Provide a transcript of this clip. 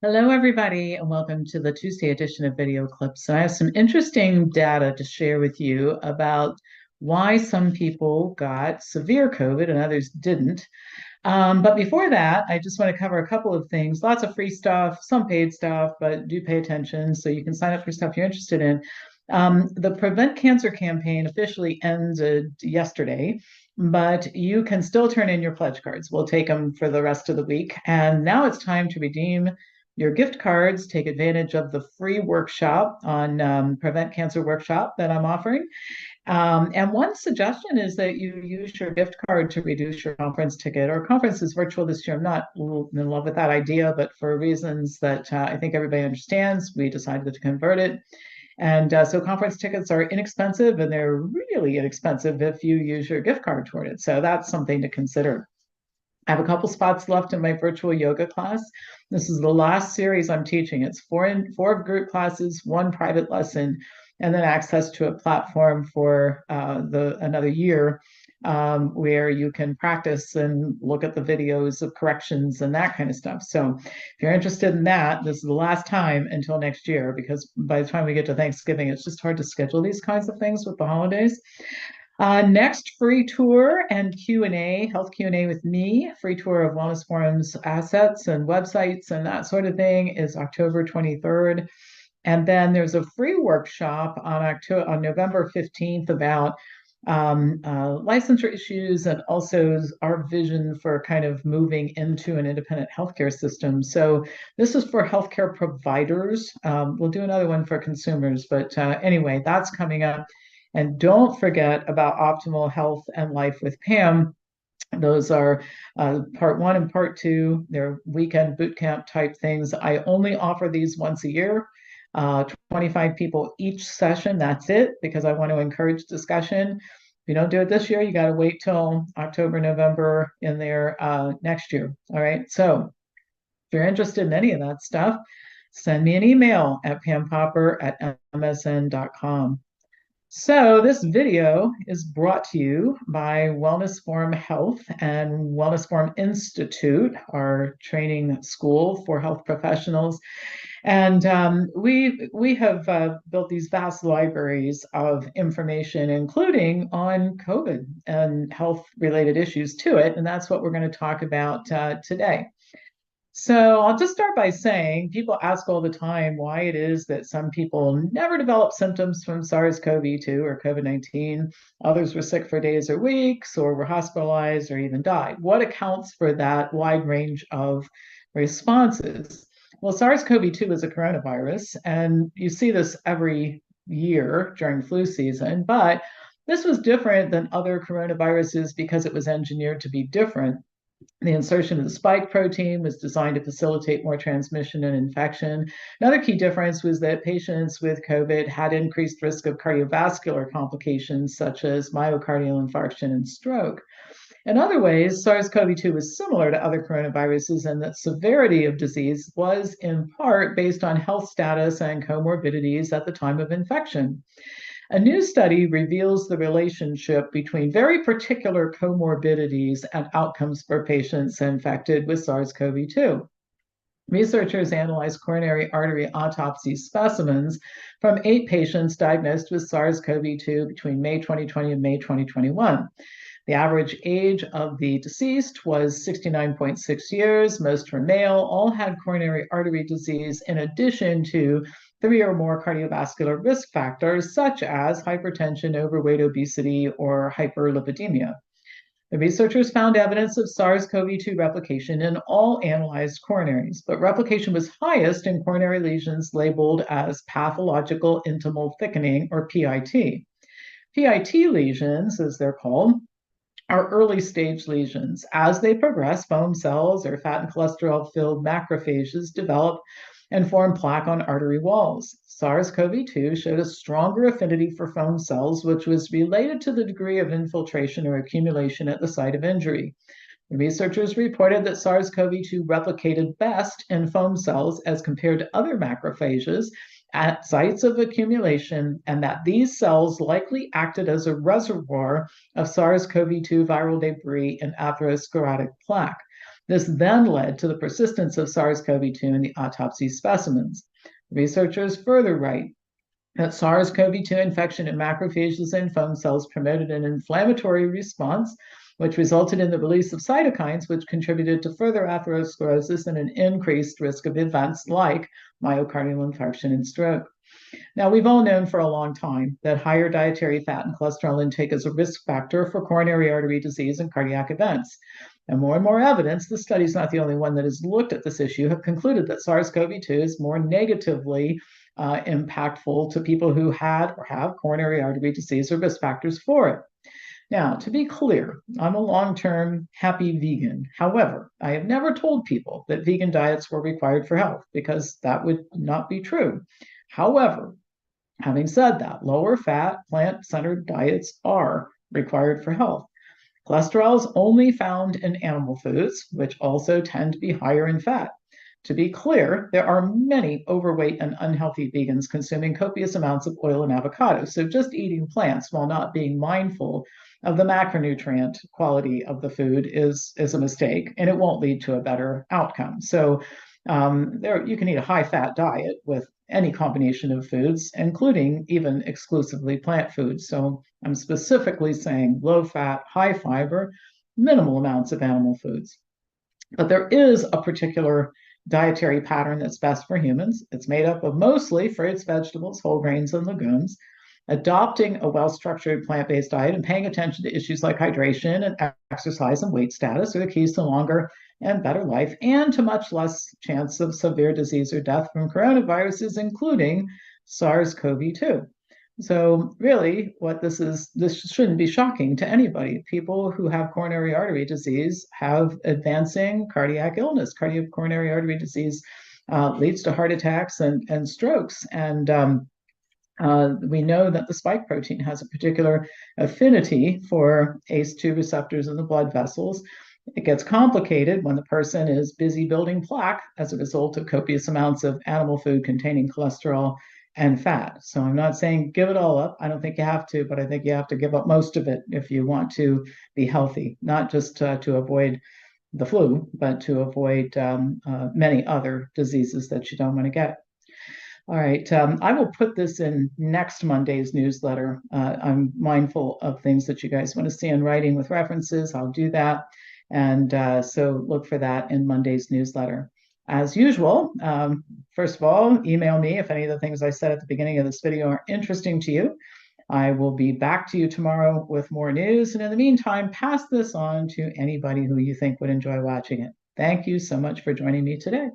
Hello, everybody, and welcome to the Tuesday edition of Video Clips. So I have some interesting data to share with you about why some people got severe COVID and others didn't. But before that, I just want to cover a couple of things. Lots of free stuff, some paid stuff, but do pay attention so you can sign up for stuff you're interested in. The Prevent Cancer campaign officially ended yesterday, but you can still turn in your pledge cards. We'll take them for the rest of the week. And now it's time to redeem your gift cards. Take advantage of the free workshop on Prevent Cancer workshop that I'm offering. And one suggestion is that you use your gift card to reduce your conference ticket. Our conference is virtual this year. I'm not in love with that idea, but for reasons that I think everybody understands, we decided to convert it. And so conference tickets are inexpensive, and they're really inexpensive if you use your gift card toward it. So that's something to consider. I have a couple spots left in my virtual yoga class. This is the last series I'm teaching. It's four group classes, one private lesson, and then access to a platform for another year where you can practice and look at the videos of corrections and that kind of stuff. So if you're interested in that, this is the last time until next year, because by the time we get to Thanksgiving, it's just hard to schedule these kinds of things with the holidays. Next, free tour and Q&A, health Q&A with me, free tour of Wellness Forum's assets and websites and that sort of thing is October 23rd. And then there's a free workshop on November 15th about licensure issues and also our vision for kind of moving into an independent healthcare system. So this is for healthcare providers. We'll do another one for consumers, but anyway, that's coming up. And don't forget about Optimal Health and Life with Pam. Those are part one and part two. They're weekend boot camp type things. I only offer these once a year, 25 people each session. That's it, because I want to encourage discussion. If you don't do it this year, you got to wait till October, November in there next year. All right. So if you're interested in any of that stuff, send me an email at pampopper@msn.com. So this video is brought to you by Wellness Forum Health and Wellness Forum Institute, our training school for health professionals. And we have built these vast libraries of information, including on COVID and health-related issues to it. And that's what we're going to talk about today. So I'll just start by saying people ask all the time why it is that some people never develop symptoms from SARS-CoV-2 or COVID-19. Others were sick for days or weeks, or were hospitalized, or even died. What accounts for that wide range of responses? Well, SARS-CoV-2 is a coronavirus, and you see this every year during flu season, but this was different than other coronaviruses because it was engineered to be different. The insertion of the spike protein was designed to facilitate more transmission and infection. Another key difference was that patients with COVID had increased risk of cardiovascular complications such as myocardial infarction and stroke. In other ways, SARS-CoV-2 was similar to other coronaviruses in that severity of disease was in part based on health status and comorbidities at the time of infection. A new study reveals the relationship between very particular comorbidities and outcomes for patients infected with SARS-CoV-2. Researchers analyzed coronary artery autopsy specimens from 8 patients diagnosed with SARS-CoV-2 between May 2020 and May 2021. The average age of the deceased was 69.6 years. Most were male. All had coronary artery disease in addition to 3 or more cardiovascular risk factors, such as hypertension, overweight, obesity, or hyperlipidemia. The researchers found evidence of SARS-CoV-2 replication in all analyzed coronaries, but replication was highest in coronary lesions labeled as pathological intimal thickening, or PIT. PIT lesions, as they're called, are early stage lesions. As they progress, foam cells or fat and cholesterol-filled macrophages develop and form plaque on artery walls. SARS-CoV-2 showed a stronger affinity for foam cells, which was related to the degree of infiltration or accumulation at the site of injury. The researchers reported that SARS-CoV-2 replicated best in foam cells as compared to other macrophages at sites of accumulation, and that these cells likely acted as a reservoir of SARS-CoV-2 viral debris and atherosclerotic plaque. This then led to the persistence of SARS-CoV-2 in the autopsy specimens. Researchers further write that SARS-CoV-2 infection in macrophages and foam cells promoted an inflammatory response, which resulted in the release of cytokines, which contributed to further atherosclerosis and an increased risk of events like myocardial infarction and stroke. Now, we've all known for a long time that higher dietary fat and cholesterol intake is a risk factor for coronary artery disease and cardiac events. And more evidence, this study is not the only one that has looked at this issue, have concluded that SARS-CoV-2 is more negatively impactful to people who had or have coronary artery disease or risk factors for it. Now, to be clear, I'm a long-term happy vegan. However, I have never told people that vegan diets were required for health because that would not be true. However, having said that, lower fat, plant-centered diets are required for health. Cholesterol is only found in animal foods, which also tend to be higher in fat. To be clear, there are many overweight and unhealthy vegans consuming copious amounts of oil and avocado. So just eating plants while not being mindful of the macronutrient quality of the food is a mistake, and it won't lead to a better outcome. So you can eat a high-fat diet with any combination of foods, including even exclusively plant foods. So I'm specifically saying low-fat, high-fiber, minimal amounts of animal foods. But there is a particular dietary pattern that's best for humans. It's made up of mostly fruits, vegetables, whole grains, and legumes. Adopting a well-structured plant-based diet and paying attention to issues like hydration and exercise and weight status are the keys to longer and better life, and to much less chance of severe disease or death from coronaviruses, including SARS-CoV-2. So really, this shouldn't be shocking to anybody. People who have coronary artery disease have advancing cardiac illness. Coronary artery disease leads to heart attacks and strokes. And we know that the spike protein has a particular affinity for ACE2 receptors in the blood vessels. It gets complicated when the person is busy building plaque as a result of copious amounts of animal food containing cholesterol and fat. So I'm not saying give it all up. I don't think you have to, but I think you have to give up most of it if you want to be healthy, not just to avoid the flu, but to avoid many other diseases that you don't want to get. All right, I will put this in next Monday's newsletter. I'm mindful of things that you guys want to see in writing with references. I'll do that. And so look for that in Monday's newsletter. As usual, first of all, email me if any of the things I said at the beginning of this video are interesting to you. I will be back to you tomorrow with more news. And in the meantime, pass this on to anybody who you think would enjoy watching it. Thank you so much for joining me today.